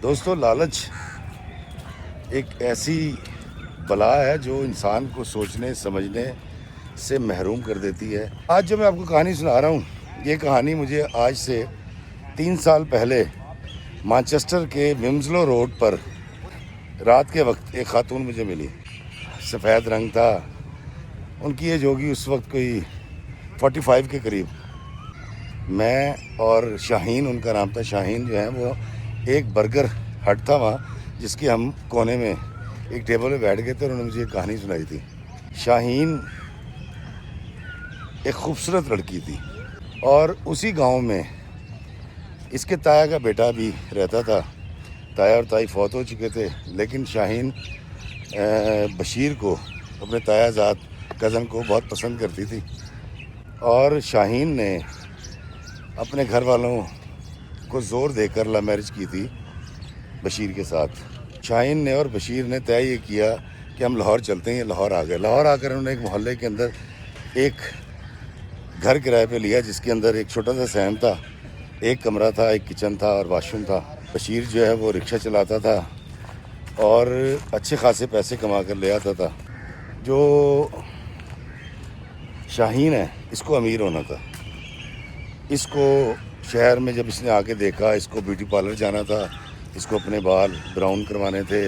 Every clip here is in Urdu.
دوستو، لالچ ایک ایسی بلا ہے جو انسان کو سوچنے سمجھنے سے محروم کر دیتی ہے۔ آج جو میں آپ کو کہانی سنا رہا ہوں، یہ کہانی مجھے آج سے 3 سال پہلے مانچسٹر کے ومزلو روڈ پر رات کے وقت ایک خاتون مجھے ملی۔ سفید رنگ تھا، ان کی ایج ہوگی اس وقت کوئی 45 کے قریب۔ میں اور شاہین، ان کا نام تھا شاہین، جو ہے وہ ایک برگر ہٹ تھا وہاں، جس کے ہم کونے میں ایک ٹیبل پہ بیٹھ گئے تھے، اور انہوں نے مجھے ایک کہانی سنائی تھی۔ شاہین ایک خوبصورت لڑکی تھی، اور اسی گاؤں میں اس کے تایا کا بیٹا بھی رہتا تھا۔ تایا اور تائی فوت ہو چکے تھے، لیکن شاہین بشیر کو، اپنے تایا زاد کزن کو بہت پسند کرتی تھی، اور شاہین نے اپنے گھر والوں کو زور دے کر لو میرج کی تھی بشیر کے ساتھ۔ شاہین نے اور بشیر نے طے یہ کیا کہ ہم لاہور چلتے ہیں۔ یہ لاہور آ گئے۔ لاہور آ کر انہوں نے ایک محلے کے اندر ایک گھر کرائے پہ لیا، جس کے اندر ایک چھوٹا سا صحن تھا، ایک کمرہ تھا، ایک کچن تھا اور واش روم تھا۔ بشیر جو ہے وہ رکشہ چلاتا تھا اور اچھے خاصے پیسے کما کر لے آتا تھا۔ جو شاہین ہے، اس کو امیر ہونا تھا۔ اس کو شہر میں جب اس نے آ کے دیکھا، اس کو بیوٹی پارلر جانا تھا، اس کو اپنے بال براؤن کروانے تھے،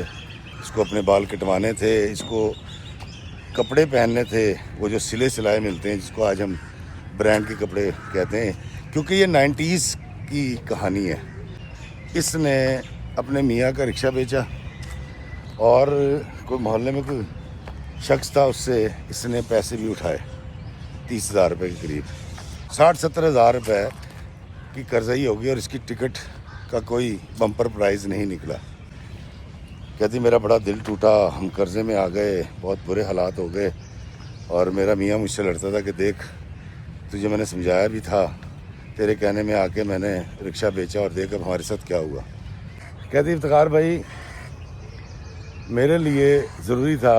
اس کو اپنے بال کٹوانے تھے، اس کو کپڑے پہننے تھے، وہ جو سلے سلائے ملتے ہیں، جس کو آج ہم برانڈ کے کپڑے کہتے ہیں، کیونکہ یہ 90s کی کہانی ہے۔ اس نے اپنے میاں کا رکشہ بیچا، اور کوئی محلے میں کوئی شخص تھا، اس سے اس نے پیسے بھی اٹھائے 30,000 روپے کے قریب۔ 60-70 ہزار روپے کی قرضائی ہوگی، اور اس کی ٹکٹ کا کوئی بمپر پرائز نہیں نکلا۔ کہتی میرا بڑا دل ٹوٹا، ہم قرضے میں آ گئے، بہت برے حالات ہو گئے، اور میرا میاں مجھ سے لڑتا تھا کہ دیکھ تجھے میں نے سمجھایا بھی تھا، تیرے کہنے میں آ کے میں نے رکشہ بیچا، اور دیکھ اب ہمارے ساتھ کیا ہوا۔ کہتی افتخار بھائی، میرے لیے ضروری تھا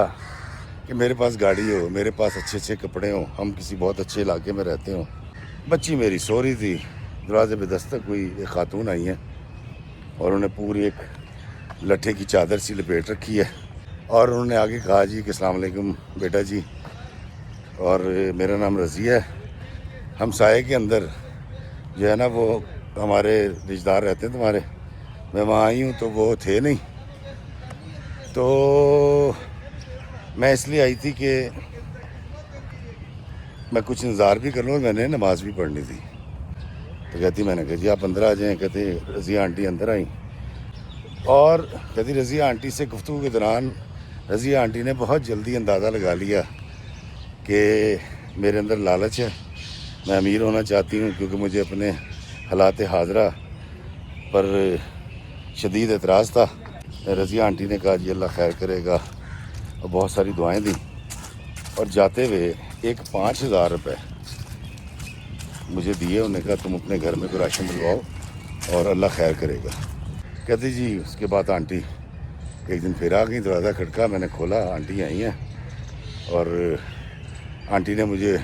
کہ میرے پاس گاڑی ہو، میرے پاس اچھے اچھے کپڑے ہوں، ہم کسی بہت اچھے علاقے میں رہتے ہوں۔ بچی میری سو رہی تھی، دروازے پہ دستک ہوئی، ایک خاتون آئی ہیں، اور انہوں نے پوری ایک لٹھے کی چادر سی لپیٹ رکھی ہے، اور انہوں نے آگے کہا جی کہ السلام علیکم بیٹا جی، اور میرا نام رضیہ ہے، ہم سائے کے اندر جو ہے نا وہ ہمارے رشتہ دار رہتے ہیں تمہارے، میں وہاں آئی ہوں تو وہ تھے نہیں، تو میں اس لیے آئی تھی کہ میں کچھ انتظار بھی کر لوں، اور میں نے نماز بھی پڑھنی تھی۔ تو کہتی میں نے کہا جی آپ اندر آ جائیں۔ کہتے رضیہ آنٹی اندر آئیں، اور کہتی رضیہ آنٹی سے گفتگو کے دوران رضیہ آنٹی نے بہت جلدی اندازہ لگا لیا کہ میرے اندر لالچ ہے، میں امیر ہونا چاہتی ہوں، کیونکہ مجھے اپنے حالات حاضرہ پر شدید اعتراض تھا۔ رضیہ آنٹی نے کہا جی اللہ خیر کرے گا، اور بہت ساری دعائیں دیں، اور جاتے ہوئے ایک 5,000 روپے مجھے دیے۔ انہوں نے کہا تم اپنے گھر میں کوئی راشن ڈلواؤ اور اللہ خیر کرے گا۔ کہتی جی اس کے بعد آنٹی ایک دن پھر آ گئی، دروازہ کھٹکا، میں نے کھولا، آنٹی آئی ہیں، اور آنٹی نے مجھے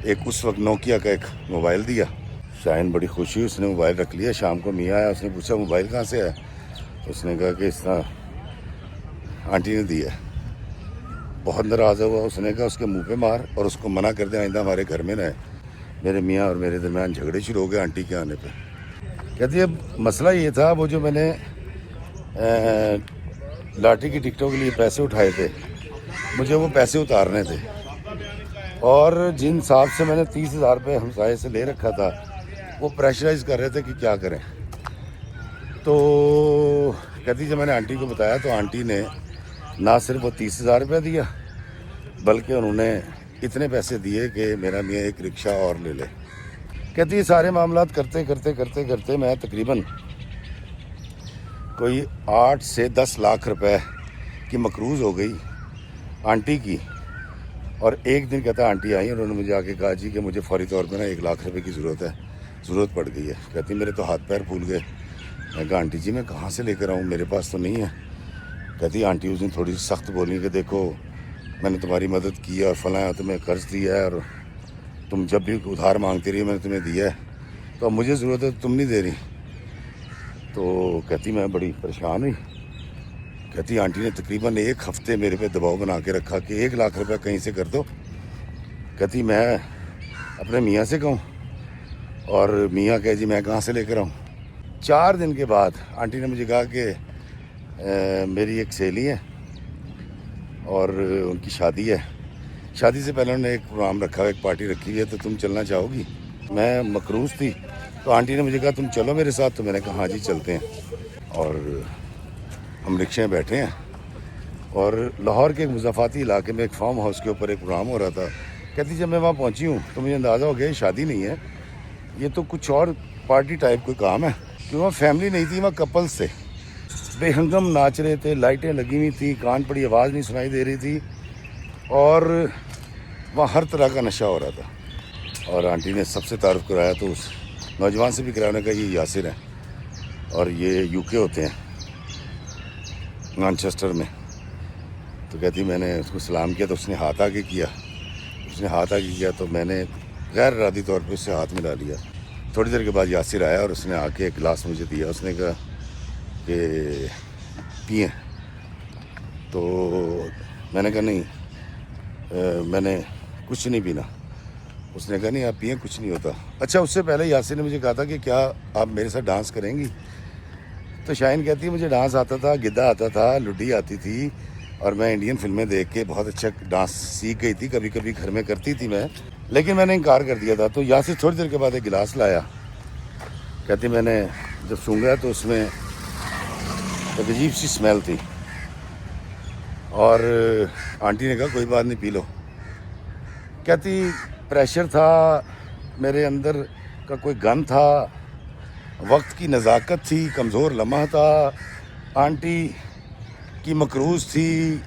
ایک اس وقت نوکیا کا ایک موبائل دیا۔ شاہین بڑی خوشی، اس نے موبائل رکھ لیا۔ شام کو میاں آیا، اس نے پوچھا موبائل کہاں سے ہے، تو اس نے کہا کہ اس طرح آنٹی نے دیا۔ بہت ناراض ہوا، اس نے کہا اس کے منہ پہ مار، اور اس کو منع کر دے آئندہ ہمارے گھر میں نہ ہے۔ میرے میاں اور میرے درمیان جھگڑے شروع ہو گئے آنٹی کے آنے پہ۔ کہتی اب مسئلہ یہ تھا، وہ جو میں نے لاٹری کی ٹکٹوں کے لیے پیسے اٹھائے تھے، مجھے وہ پیسے اتارنے تھے، اور جن صاحب سے میں نے 30,000 روپے ہمسائے سے لے رکھا تھا، وہ پریشرائز کر رہے تھے کہ کیا کریں۔ تو کہتی جب میں نے آنٹی کو بتایا، تو آنٹی نے نہ صرف وہ 30,000 روپے دیا، بلکہ انہوں نے اتنے پیسے دیے کہ میرا میاں ایک رکشہ اور لے لے۔ کہتی یہ سارے معاملات کرتے کرتے کرتے کرتے میں تقریباً کوئی 8 سے 10 لاکھ روپے کی مقروض ہو گئی آنٹی کی۔ اور ایک دن کہتا آنٹی آئی، انہوں نے مجھے آ کے کہا جی کہ مجھے فوری طور پہ نا 1 لاکھ روپے کی ضرورت پڑ گئی ہے۔ کہتی میرے تو ہاتھ پیر پھول گئے۔ میں کہا آنٹی جی میں کہاں سے لے کر آؤں، میرے پاس تو نہیں ہے۔ کہتی آنٹی اس دن تھوڑی سی سخت بولی کہ دیکھو میں نے تمہاری مدد کی ہے، اور فلاں تمہیں قرض دیا ہے، اور تم جب بھی ادھار مانگتی رہی میں نے تمہیں دیا ہے، تو اب مجھے ضرورت ہے تو تم نہیں دے رہی۔ تو تو کہتی میں بڑی پریشان ہوئی. کہتی آنٹی نے تقریباً 1 ہفتے میرے پہ دباؤ بنا کے رکھا کہ 1 لاکھ روپے کہیں سے کر دو. کہتی میں اپنے میاں سے کہوں, اور میاں کہے جی میں کہاں سے لے کر آؤں. 4 دن کے بعد آنٹی نے مجھے کہا کہ میری ایک سہیلی ہے اور ان کی شادی ہے. شادی سے پہلے انہوں نے ایک پروگرام رکھا ہے, ایک پارٹی رکھی ہوئی ہے, تو تم چلنا چاہو گی. میں مقروض تھی تو آنٹی نے مجھے کہا تم چلو میرے ساتھ. تو میں نے کہا ہاں جی چلتے ہیں. اور ہم رکشے میں بیٹھے ہیں اور لاہور کے ایک مضافاتی علاقے میں ایک فارم ہاؤس کے اوپر ایک پروگرام ہو رہا تھا. کہتی جب میں وہاں پہنچی ہوں تو مجھے اندازہ ہو گیا یہ شادی نہیں ہے, یہ تو کچھ اور پارٹی ٹائپ کوئی کام ہے. کہ وہاں فیملی نہیں تھی, وہاں کپلز تھے, بے ہنگم ناچ رہے تھے, لائٹیں لگی ہوئی تھیں, کان پڑی آواز نہیں سنائی دے رہی تھی, اور وہاں ہر طرح کا نشہ ہو رہا تھا. اور آنٹی نے سب سے تعارف کرایا, تو اس نوجوان سے بھی کرایا. انہوں نے کہا یہ یاسر ہیں اور یہ UK ہوتے ہیں, مانچسٹر میں. تو کہتی میں نے اس کو سلام کیا تو اس نے ہاتھ آگے کیا. تو میں نے غیر ارادی طور پہ اس سے ہاتھ ملا لیا. تھوڑی دیر کے بعد یاسر آیا اور اس نے آ کے ایک گلاس مجھے دیا. اس نے کہا کہ پئیں. تو میں نے کہا نہیں, میں نے کچھ نہیں پینا. اس نے کہا نہیں آپ پئیں, کچھ نہیں ہوتا. اچھا اس سے پہلے یاسر نے مجھے کہا تھا کہ کیا آپ میرے ساتھ ڈانس کریں گی. تو شاہین کہتی ہے مجھے ڈانس آتا تھا, گدھا آتا تھا, لڈی آتی تھی, اور میں انڈین فلمیں دیکھ کے بہت اچھا ڈانس سیکھ گئی تھی. کبھی کبھی گھر میں کرتی تھی میں, لیکن میں نے انکار کر دیا تھا. تو یاسر تھوڑی دیر کے بعد ایک گلاس لایا. کہتی میں نے جب سونگا تو اس میں ایک عجیب سی اسمیل تھی, اور آنٹی نے کہا کوئی بات نہیں پی لو. کہتی پریشر تھا میرے اندر کا, کوئی گن تھا, وقت کی نزاکت تھی, کمزور لمحہ تھا, آنٹی کی مقروض تھی,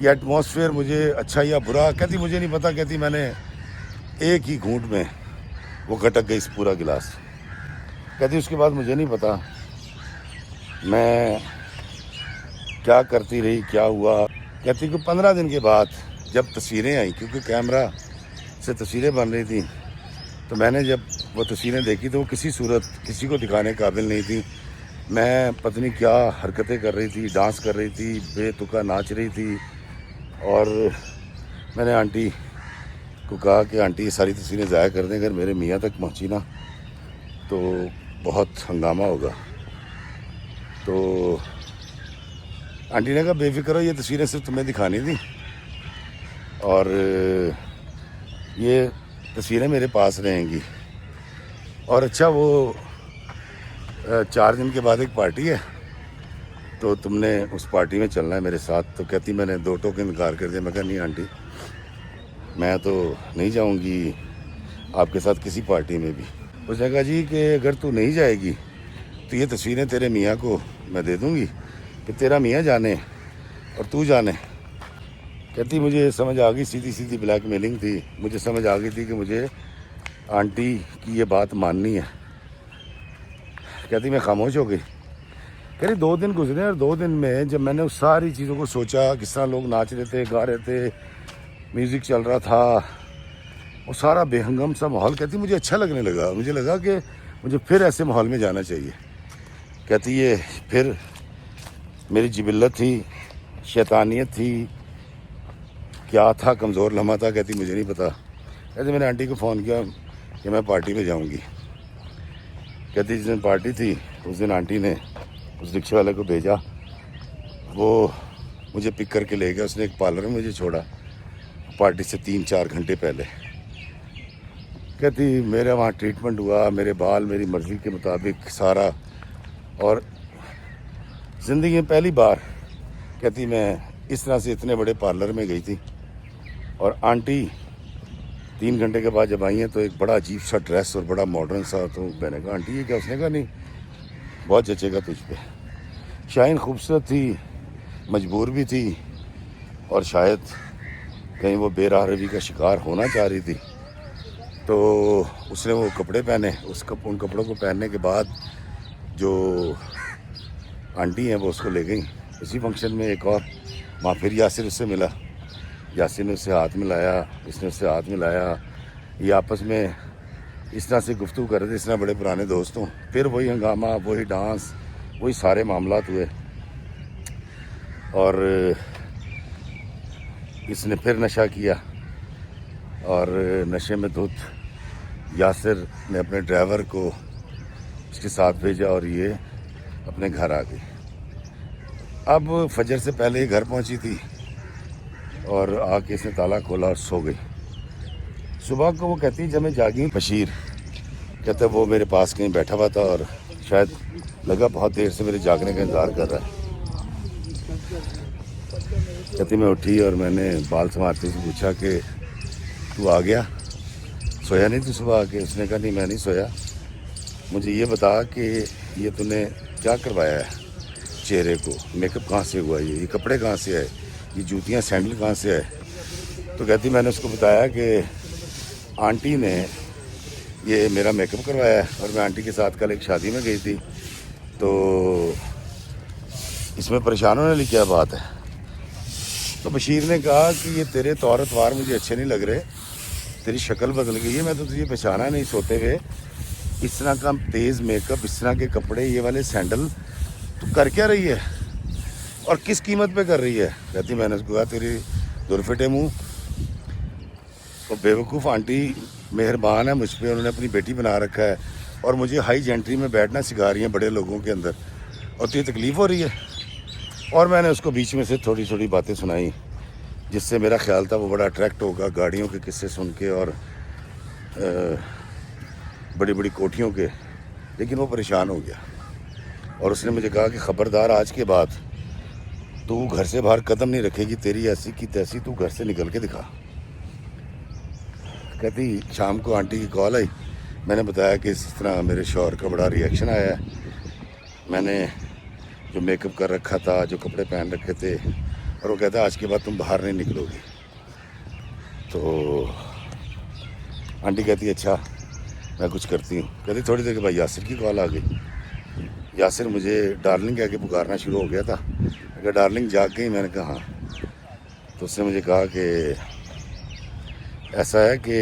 یہ ایٹماسفیئر مجھے اچھا یا برا. کہتی مجھے نہیں پتا. کہتی میں نے ایک ہی گھونٹ میں وہ گھٹک گئی اس پورا گلاس. کہتی اس کے بعد مجھے نہیں پتا میں کیا کرتی رہی, کیا ہوا. کہتی کہ 15 دن کے بعد جب تصویریں آئیں, کیونکہ کیمرہ سے تصویریں بن رہی تھیں, تو میں نے جب وہ تصویریں دیکھی تو وہ کسی صورت کسی کو دکھانے قابل نہیں تھی. میں پتہ نہیں کیا حرکتیں کر رہی تھی, ڈانس کر رہی تھی, بے تکا ناچ رہی تھی. اور میں نے آنٹی کو کہا کہ آنٹی یہ ساری تصویریں ضائع کر دیں, اگر میرے میاں تک پہنچی نا تو بہت ہنگامہ ہوگا. تو آنٹی نے کہا بے فکر ہو, یہ تصویریں صرف تمہیں دکھانی تھی, اور یہ تصویریں میرے پاس رہیں گی. اور اچھا وہ 4 دن کے بعد ایک پارٹی ہے, تو تم نے اس پارٹی میں چلنا ہے میرے ساتھ. تو کہتی میں نے 2 ٹوک انکار کر دیا. میں کہا نہیں آنٹی میں تو نہیں جاؤں گی آپ کے ساتھ کسی پارٹی میں بھی. اس نے کہا جی کہ اگر تو نہیں جائے گی تو یہ تصویریں تیرے میاں کو میں دے دوں گی کہ تیرا میاں جانے اور تو جانے. کہتی مجھے سمجھ آ گئی, سیدھی سیدھی بلیک میلنگ تھی. مجھے سمجھ آ گئی تھی کہ مجھے آنٹی کی یہ بات ماننی ہے. کہتی میں خاموش ہو گئی. کہتی 2 دن گزرے, اور 2 دن میں جب میں نے اس ساری چیزوں کو سوچا, کس طرح لوگ ناچ رہے تھے, گا رہے تھے, میوزک چل رہا تھا, وہ سارا بے ہنگم سا ماحول, کہتی مجھے اچھا لگنے لگا. مجھے لگا کہ مجھے پھر ایسے ماحول میں جانا چاہیے. کہتی یہ پھر میری جبلت تھی, شیطانیت تھی, کیا تھا, کمزور لمحہ تھا. کہتی مجھے نہیں پتا. کہتی میں نے آنٹی کو فون کیا کہ میں پارٹی میں جاؤں گی. کہتی جس دن پارٹی تھی اس دن آنٹی نے اس رکشے والے کو بھیجا, وہ مجھے پک کر کے لے گیا. اس نے ایک پارلر میں مجھے چھوڑا پارٹی سے 3-4 گھنٹے پہلے. کہتی میرا وہاں ٹریٹمنٹ ہوا, میرے بال میری مرضی کے مطابق سارا, اور زندگی میں پہلی بار کہتی میں اس طرح سے اتنے بڑے پارلر میں گئی تھی. اور آنٹی 3 گھنٹے کے بعد جب آئی ہیں تو ایک بڑا عجیب سا ڈریس اور بڑا ماڈرن سا. تو میں نے کہا آنٹی یہ کیا؟ اس نے کہا نہیں بہت جچے گا تجھ پہ. شاہین خوبصورت تھی, مجبور بھی تھی, اور شاید کہیں وہ بے راہ روی کا شکار ہونا چاہ رہی تھی. تو اس نے وہ کپڑے پہنے. ان کپڑوں کو پہننے کے بعد جو آنٹی ہیں وہ اس کو لے گئیں. اسی فنکشن میں ایک اور وہاں پھر یاسر اس سے ملا. یاسر نے اس سے ہاتھ ملایا, اس نے اس سے ہاتھ ملایا. یہ آپس میں اس طرح سے گفتگو کر رہے تھے اس طرح بڑے پرانے دوست ہوں. پھر وہی ہنگامہ, وہی ڈانس, وہی سارے معاملات ہوئے، اور اس نے پھر نشہ کیا، اور نشے میں دھت یاسر نے اپنے ڈرائیور کو اس کے ساتھ بھیجا اور یہ اپنے گھر آ گئی۔ اب فجر سے پہلے ہی گھر پہنچی تھی اور آ کے اس نے تالا کھولا اور سو گئی۔ صبح کو وہ کہتی جب میں جاگی بشیر کہتا وہ میرے پاس کہیں بیٹھا ہوا تھا اور شاید لگا بہت دیر سے میرے جاگنے کا انتظار کر رہا ہے۔ کہتی میں اٹھی اور میں نے بال سنوارتے سے پوچھا کہ تو آ گیا، سویا نہیں تو صبح آ کے؟ اس نے کہا نہیں میں نہیں سویا، مجھے یہ بتا کہ یہ تو نے کیا کروایا ہے چہرے کو، میک اپ کہاں سے ہوا، یہ کپڑے کہاں سے آئے، یہ جوتیاں سینڈل کہاں سے آئے؟ تو کہتی میں نے اس کو بتایا کہ آنٹی نے یہ میرا میک اپ کروایا ہے، اور میں آنٹی کے ساتھ کل ایک شادی میں گئی تھی، تو اس میں پریشان ہونے والی کیا بات ہے؟ تو بشیر نے کہا کہ یہ تیرے طور اتوار مجھے اچھے نہیں لگ رہے، تیری شکل بدل گئی ہے، میں تو تجھے پہچانا نہیں سوتے ہوئے، اس طرح کا تیز میک اپ، اس طرح کے کپڑے، یہ والے سینڈل تو کر کیا رہی ہے اور کس قیمت پہ کر رہی ہے؟ کہتی میں نے اس کو کہا تیری درفٹے منہ، اور بیوقوف آنٹی مہربان ہے مجھ پہ، انہوں نے اپنی بیٹی بنا رکھا ہے اور مجھے ہائی جینٹری میں بیٹھنا سکھا رہی ہیں بڑے لوگوں کے اندر، اور تجھے تکلیف ہو رہی ہے؟ اور میں نے اس کو بیچ میں سے تھوڑی تھوڑی باتیں سنائیں جس سے میرا خیال تھا وہ بڑا اٹریکٹ ہوگا گاڑیوں کے قصے سن کے اور بڑی بڑی کوٹھیوں کے، لیکن وہ پریشان ہو گیا، اور اس نے مجھے کہا کہ خبردار آج کے بعد تو گھر سے باہر قدم نہیں رکھے گی، تیری ایسی کی تیسی، تو گھر سے نکل کے دکھا۔ کہتی شام کو آنٹی کی کال آئی، میں نے بتایا کہ اس طرح میرے شوہر کا بڑا ری ایکشن آیا ہے، میں نے جو میک اپ کر رکھا تھا، جو کپڑے پہن رکھے تھے، اور وہ کہتا آج کے بعد تم باہر نہیں نکلو گی۔ تو آنٹی کہتی اچھا میں کچھ کرتی ہوں۔ کہتی تھوڑی دیر کے بعد یاسر کی کال آ گئی، یاسر مجھے ڈارلنگ کہہ کے پکارنا شروع ہو گیا تھا، اگر ڈارلنگ جاگ گئی؟ میں نے کہا ہاں۔ تو اس نے مجھے کہا کہ ایسا ہے کہ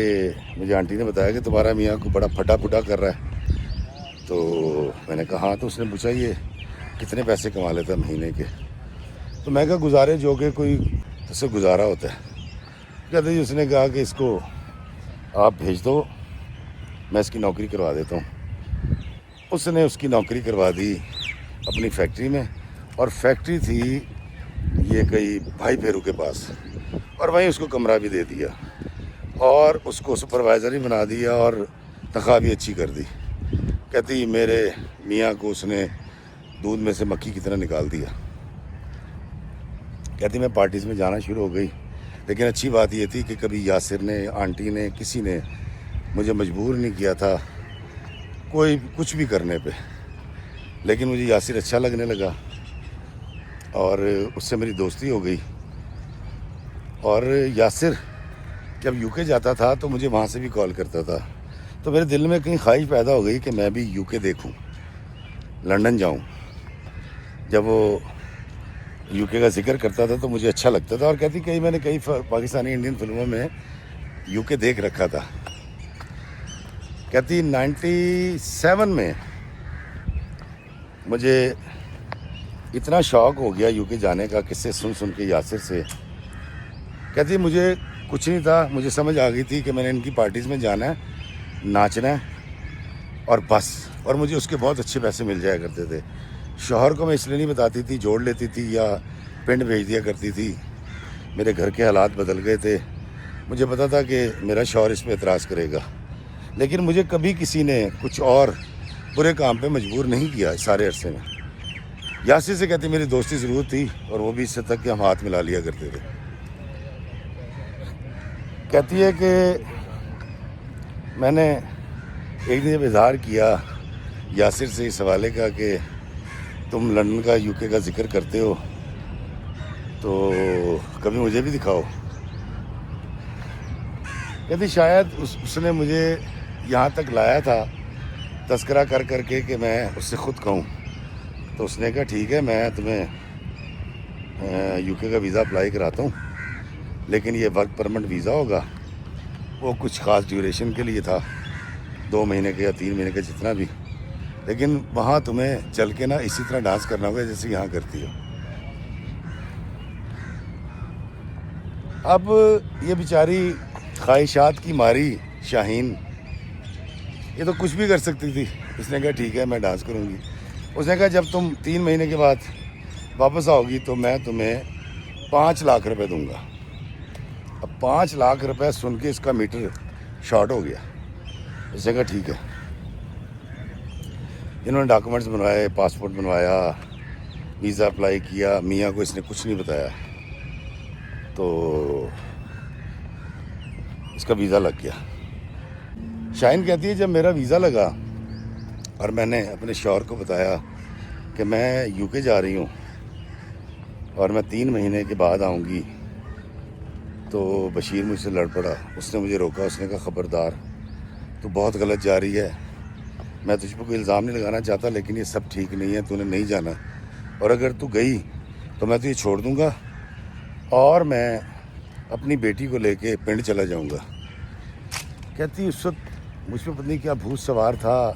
مجھے آنٹی نے بتایا کہ تمہارا میاں کو بڑا پھٹا پھٹا کر رہا ہے۔ تو میں نے کہا ہاں۔ تو اس نے پوچھا یہ کتنے پیسے کما لیتا مہینے کے؟ تو میں کہا گزارے جو کہ کوئی اس سے گزارا ہوتا ہے۔ کہتے جی اس نے کہا کہ اس کو آپ بھیج دو، میں اس کی نوکری کروا دیتا ہوں۔ اس نے اس کی نوکری کروا دی اپنی فیکٹری میں، اور فیکٹری تھی یہ کئی بھائی پھیرو کے پاس، اور وہیں اس کو کمرہ بھی دے دیا اور اس کو سپروائزر ہی بنا دیا اور تنخواہ بھی اچھی کر دی۔ کہتی میرے میاں کو اس نے دودھ میں سے مکھی کی طرح نکال دیا۔ کہتی میں پارٹیز میں جانا شروع ہو گئی، لیکن اچھی بات یہ تھی کہ کبھی یاسر نے، آنٹی نے، کسی نے مجھے مجبور نہیں کیا تھا کوئی کچھ بھی کرنے پہ، لیکن مجھے یاسر اچھا لگنے لگا اور اس سے میری دوستی ہو گئی۔ اور یاسر جب یو کے جاتا تھا تو مجھے وہاں سے بھی کال کرتا تھا، تو میرے دل میں کہیں خواہش پیدا ہو گئی کہ میں بھی یو کے دیکھوں، لنڈن جاؤں۔ جب وہ یو کے کا ذکر کرتا تھا تو مجھے اچھا لگتا تھا، اور کہتی کئی میں نے کئی پاکستانی انڈین فلموں میں یو کے دیکھ رکھا تھا۔ کہتی 97 میں مجھے اتنا شوق ہو گیا یو کے جانے کا قصے سن سن کے یاسر سے۔ کہتی مجھے کچھ نہیں تھا، مجھے سمجھ آ گئی تھی کہ میں نے ان کی پارٹیز میں جانا ہے، ناچنا ہے اور بس، اور مجھے اس کے بہت اچھے پیسے مل جایا کرتے تھے۔ شوہر کو میں اس لیے نہیں بتاتی تھی، جوڑ لیتی تھی یا پنڈ بھیج دیا کرتی تھی، میرے گھر کے حالات بدل گئے تھے، مجھے پتا تھا کہ میرا شوہر اس پہ اعتراض کرے گا، لیکن مجھے کبھی کسی نے کچھ اور برے کام پہ مجبور نہیں کیا اس سارے عرصے میں۔ یاسر سے کہتی میری دوستی ضرور تھی، اور وہ بھی اس سے تک کہ ہم ہاتھ ملا لیا کرتے تھے۔ کہتی ہے کہ میں نے ایک دن جب اظہار کیا یاسر سے اس حوالے کا کہ تم لندن کا، یو کے کا ذکر کرتے ہو تو کبھی مجھے بھی دکھاؤ۔ کہتی شاید اس نے مجھے یہاں تک لایا تھا تذکرہ کر کر کے کہ میں اس سے خود کہوں، تو اس نے کہا ٹھیک ہے میں تمہیں یو کے کا ویزا اپلائی کراتا ہوں، لیکن یہ ورک پرمٹ ویزا ہوگا، وہ کچھ خاص ڈیوریشن کے لیے تھا، 2 مہینے کے یا 3 مہینے کا جتنا بھی۔ لیکن وہاں تمہیں چل کے نا اسی طرح ڈانس کرنا ہوگا جیسے یہاں کرتی ہو. اب یہ بیچاری خواہشات کی ماری شاہین یہ تو کچھ بھی کر سکتی تھی. اس نے کہا ٹھیک ہے میں ڈانس کروں گی. اس نے کہا جب تم 3 مہینے کے بعد واپس آؤ گی تو میں تمہیں 5 لاکھ روپے دوں گا. اب 5 لاکھ روپے سن کے اس کا میٹر شارٹ ہو گیا. اس نے کہا ٹھیک ہے. انہوں نے ڈاکومنٹس بنوائے, پاسپورٹ بنوایا, ویزا اپلائی کیا. میاں کو اس نے کچھ نہیں بتایا تو اس کا ویزا لگ گیا. شاہین کہتی ہے جب میرا ویزا لگا اور میں نے اپنے شوہر کو بتایا کہ میں یو کے جا رہی ہوں اور میں 3 مہینے کے بعد آؤں گی تو بشیر مجھ سے لڑ پڑا. اس نے مجھے روکا. اس نے کہا خبردار تو بہت غلط جا رہی ہے. میں تجھ پہ کوئی الزام نہیں لگانا چاہتا لیکن یہ سب ٹھیک نہیں ہے. تو نے نہیں جانا اور اگر تو گئی تو میں تجھے چھوڑ دوں گا اور میں اپنی بیٹی کو لے کے پنڈ چلا جاؤں گا. کہتی اس وقت مجھ پہ پتہ نہیں کیا بھوت سوار تھا.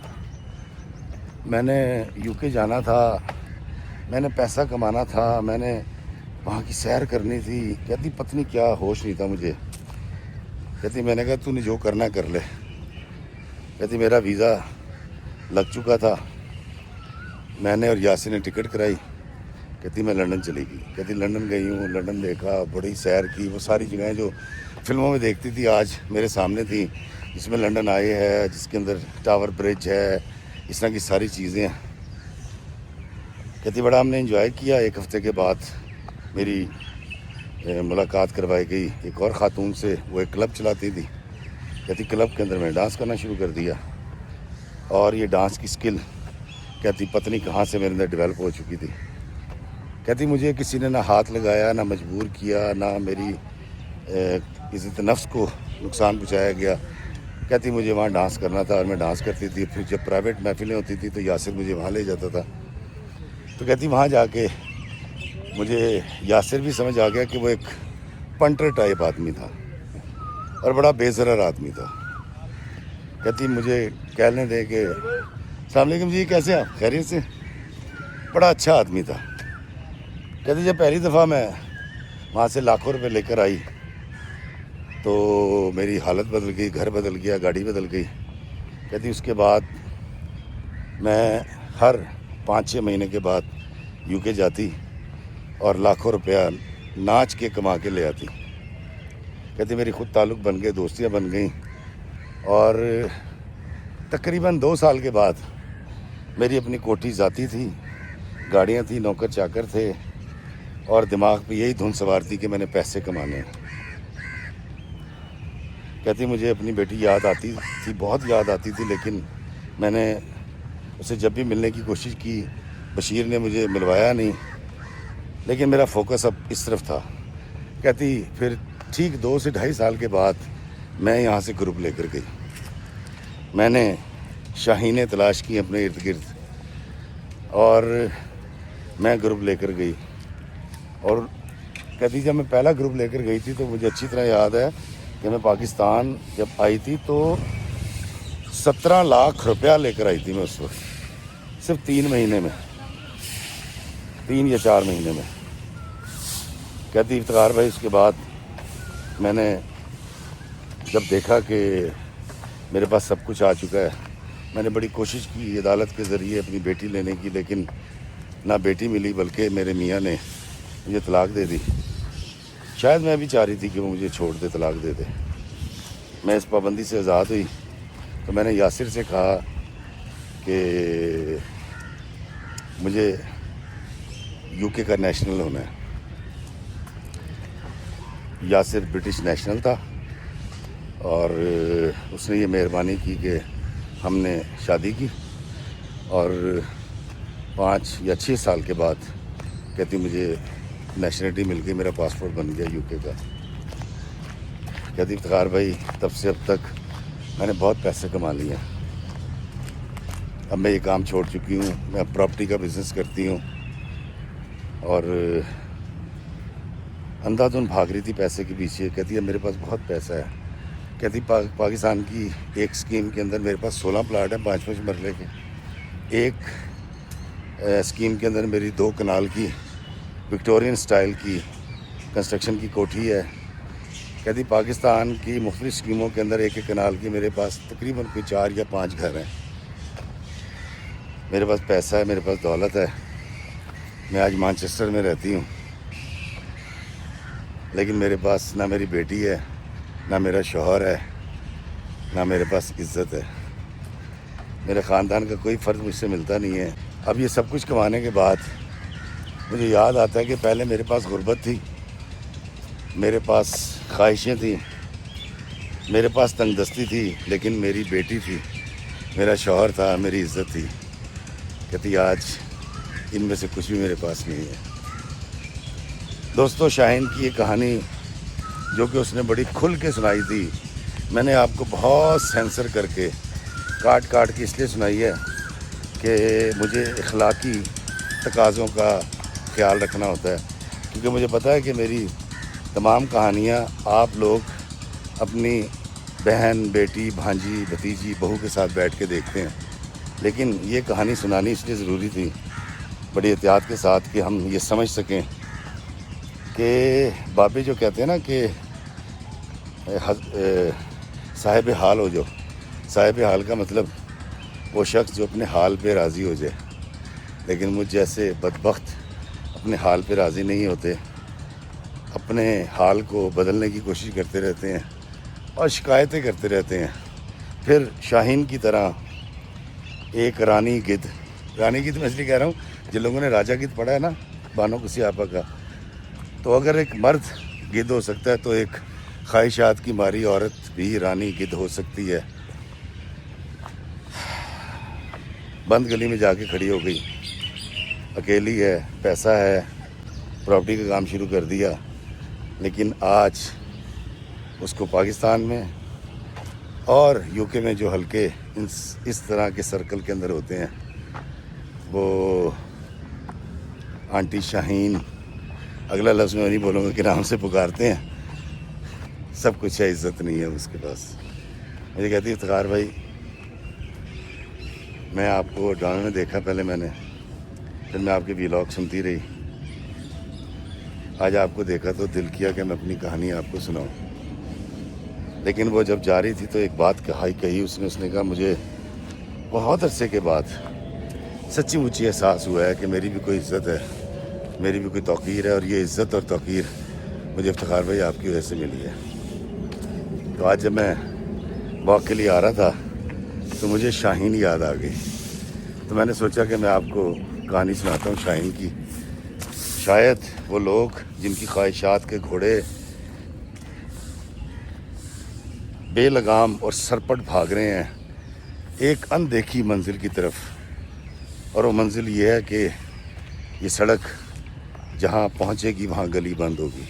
میں نے یو کے جانا تھا, میں نے پیسہ کمانا تھا, میں نے وہاں کی سیر کرنی تھی. کہتی پتہ نہیں کیا ہوش نہیں تھا مجھے. کہتی میں نے کہا تو نے جو کرنا کر لے. کہتی میرا ویزا لگ چکا تھا, میں نے اور یاسر نے ٹکٹ کرائی. کہتی میں لنڈن چلی گئی. کہتی لنڈن گئی ہوں, لنڈن دیکھا, بڑی سیر کی. وہ ساری جگہیں جو فلموں میں دیکھتی تھی آج میرے سامنے تھی, جس میں لنڈن آئے ہے, جس کے اندر ٹاور برج ہے, اس طرح کی ساری چیزیں ہیں. کہتی بڑا ہم نے انجوائے کیا. 1 ہفتے کے بعد میری ملاقات کروائی گئی ایک اور خاتون سے. وہ ایک کلب چلاتی تھی. کہتی کلب کے اندر میں ڈانس کرنا شروع کر دیا اور یہ ڈانس کی سکل کہتی پتہ نہیں کہاں سے میرے اندر ڈیولپ ہو چکی تھی. کہتی مجھے کسی نے نہ ہاتھ لگایا, نہ مجبور کیا, نہ میری عزت نفس کو نقصان پہنچایا گیا. کہتی مجھے وہاں ڈانس کرنا تھا اور میں ڈانس کرتی تھی. پھر جب پرائیویٹ محفلیں ہوتی تھی تو یاسر مجھے وہاں لے جاتا تھا. تو کہتی وہاں جا کے مجھے یاسر بھی سمجھ آ گیا کہ وہ ایک پنٹر ٹائپ آدمی تھا اور بڑا بے ضرر آدمی تھا. کہتی مجھے کہنے دے کہ السلام علیکم جی, کیسے آپ, خیریت سے؟ بڑا اچھا آدمی تھا. کہتی جب پہلی دفعہ میں وہاں سے لاکھوں روپے لے کر آئی تو میری حالت بدل گئی, گھر بدل گیا, گاڑی بدل گئی. کہتی اس کے بعد میں ہر 5-6 مہینے کے بعد یو کے جاتی اور لاکھوں روپیہ ناچ کے کما کے لے آتی. کہتی میری خود تعلق بن گئے, دوستیاں بن گئیں اور تقریباً 2 سال کے بعد میری اپنی کوٹھی ذاتی تھی, گاڑیاں تھیں, نوکر چاکر تھے اور دماغ پہ یہی دھن سوار تھی کہ میں نے پیسے کمانے ہیں. کہتی مجھے اپنی بیٹی یاد آتی تھی, بہت یاد آتی تھی, لیکن میں نے اسے جب بھی ملنے کی کوشش کی بشیر نے مجھے ملوایا نہیں, لیکن میرا فوکس اب اس طرف تھا. کہتی پھر ٹھیک 2 سے 2.5 سال کے بعد میں یہاں سے گروپ لے کر گئی. میں نے شاہینیں تلاش کی اپنے ارد گرد اور میں گروپ لے کر گئی. اور کہتی جب میں پہلا گروپ لے کر گئی تھی تو مجھے اچھی طرح یاد ہے کہ میں پاکستان جب آئی تھی تو 17 لاکھ روپیہ لے کر آئی تھی میں اس وقت, صرف 3 مہینے میں, 3 یا 4 مہینے میں. کہتی افتخار بھائی اس کے بعد میں نے جب دیکھا کہ میرے پاس سب کچھ آ چکا ہے, میں نے بڑی کوشش کی عدالت کے ذریعے اپنی بیٹی لینے کی, لیکن نہ بیٹی ملی بلکہ میرے میاں نے مجھے طلاق دے دی. شاید میں بھی چاہ رہی تھی کہ وہ مجھے چھوڑ دے, طلاق دے دے. میں اس پابندی سے آزاد ہوئی تو میں نے یاسر سے کہا کہ مجھے یو کے کا نیشنل ہونا ہے. یاسر برٹش نیشنل تھا اور اس نے یہ مہربانی کی کہ ہم نے شادی کی اور 5 یا 6 سال کے بعد کہتی مجھے نیشنلٹی مل گئی, میرا پاسپورٹ بن گیا یو کے کا. کہتی افتخار بھائی تب سے اب تک میں نے بہت پیسے کما لیے ہیں. اب میں یہ کام چھوڑ چکی ہوں, میں اب پراپرٹی کا بزنس کرتی ہوں اور اندھا دھند بھاگ رہی تھی پیسے کے پیچھے. کہتی ہے میرے پاس بہت پیسہ ہے. کہتی پاکستان کی ایک اسکیم کے اندر میرے پاس 16 پلاٹ ہیں 5-5 مرلے کے. ایک اسکیم کے اندر میری 2 کنال کی وکٹورین سٹائل کی کنسٹرکشن کی کوٹھی ہے. کہتی پاکستان کی مختلف اسکیموں کے اندر ایک کنال کی میرے پاس تقریباً کوئی 4 یا 5 گھر ہیں. میرے پاس پیسہ ہے, میرے پاس دولت ہے. میں آج مانچسٹر میں رہتی ہوں, لیکن میرے پاس نہ میری بیٹی ہے, نہ میرا شوہر ہے, نہ میرے پاس عزت ہے. میرے خاندان کا کوئی فرد مجھ سے ملتا نہیں ہے. اب یہ سب کچھ کمانے کے بعد مجھے یاد آتا ہے کہ پہلے میرے پاس غربت تھی, میرے پاس خواہشیں تھیں, میرے پاس تنگ دستی تھی, لیکن میری بیٹی تھی, میرا شوہر تھا, میری عزت تھی. کہتی آج ان میں سے کچھ بھی میرے پاس نہیں ہے. دوستو, شاہین کی یہ کہانی جو کہ اس نے بڑی کھل کے سنائی تھی, میں نے آپ کو بہت سینسر کر کے کاٹ کے اس لیے سنائی ہے کہ مجھے اخلاقی تقاضوں کا خیال رکھنا ہوتا ہے. کیونکہ مجھے پتہ ہے کہ میری تمام کہانیاں آپ لوگ اپنی بہن, بیٹی, بھانجی, بھتیجی, بہو کے ساتھ بیٹھ کے دیکھتے ہیں, لیکن یہ کہانی سنانی اس لیے ضروری تھی بڑی احتیاط کے ساتھ کہ ہم یہ سمجھ سکیں کہ بابے جو کہتے ہیں نا کہ صاحب حال ہو. جو صاحب حال کا مطلب وہ شخص جو اپنے حال پہ راضی ہو جائے, لیکن مجھ جیسے بدبخت اپنے حال پہ راضی نہیں ہوتے, اپنے حال کو بدلنے کی کوشش کرتے رہتے ہیں اور شکایتیں کرتے رہتے ہیں. پھر شاہین کی طرح ایک رانی گدھ میں اس لیے کہہ رہا ہوں, جن لوگوں نے راجا گدھ پڑھا ہے نا بانو کسی آپا کا, تو اگر ایک مرد گدھ ہو سکتا ہے تو ایک خواہشات کی ماری عورت بھی رانی گدھ ہو سکتی ہے. بند گلی میں جا کے کھڑی ہو گئی, اکیلی ہے, پیسہ ہے, پراپرٹی کا کام شروع کر دیا, لیکن آج اس کو پاکستان میں اور یو کے میں جو حلقے اس طرح کے سرکل کے اندر ہوتے ہیں, وہ آنٹی شاہین, اگلا لفظ میں نہیں بولوں گا کہ نام سے پکارتے ہیں. سب کچھ ہے, عزت نہیں ہے اس کے پاس. مجھے کہتی ہے افتخار بھائی, میں آپ کو ڈرامے میں دیکھا پہلے میں نے, پھر میں آپ کے ویلاگ سنتی رہی, آج آپ کو دیکھا تو دل کیا کہ میں اپنی کہانی آپ کو سناؤں. لیکن وہ جب جا رہی تھی تو ایک بات کہی اس نے کہا مجھے بہت عرصے کے بعد سچی مچی احساس ہوا ہے کہ میری بھی کوئی عزت ہے, میری بھی کوئی توقیر ہے, اور یہ عزت اور توقیر مجھے افتخار بھائی آپ کی وجہ سے ملی ہے. تو آج جب میں واک کے لیے آ رہا تھا تو مجھے شاہین یاد آ گئی, تو میں نے سوچا کہ میں آپ کو کہانی سناتا ہوں شاہین کی. شاید وہ لوگ جن کی خواہشات کے گھوڑے بے لگام اور سرپٹ بھاگ رہے ہیں ایک اندیکھی منزل کی طرف, اور وہ منزل یہ ہے کہ یہ سڑک جہاں پہنچے گی وہاں گلی بند ہوگی.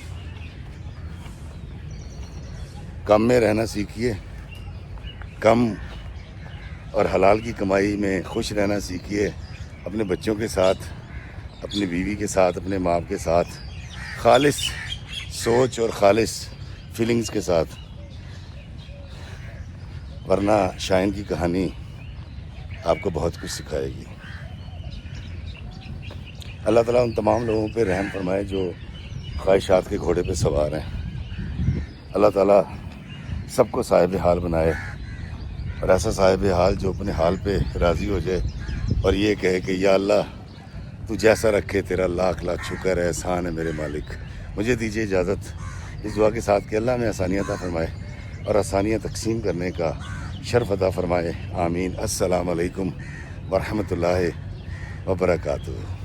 کم میں رہنا سیکھیے, کم اور حلال کی کمائی میں خوش رہنا سیکھیے, اپنے بچوں کے ساتھ, اپنی بیوی کے ساتھ, اپنے ماں کے ساتھ, خالص سوچ اور خالص فیلنگز کے ساتھ. ورنہ شاہین کی کہانی آپ کو بہت کچھ سکھائے گی. اللہ تعالیٰ ان تمام لوگوں پہ رحم فرمائے جو خواہشات کے گھوڑے پہ سوار ہیں. اللہ تعالیٰ سب کو صاحب حال بنائے, اور ایسا صاحب حال جو اپنے حال پہ راضی ہو جائے اور یہ کہے کہ یا اللہ تو جیسا رکھے تیرا لاکھ لاکھ شکر ہے, احسان ہے میرے مالک. مجھے دیجیے اجازت اس دعا کے ساتھ کہ اللہ میں آسانیاں عطا فرمائے اور آسانیاں تقسیم کرنے کا شرف عطا فرمائے. آمین. السلام علیکم ورحمۃ اللہ وبرکاتہ.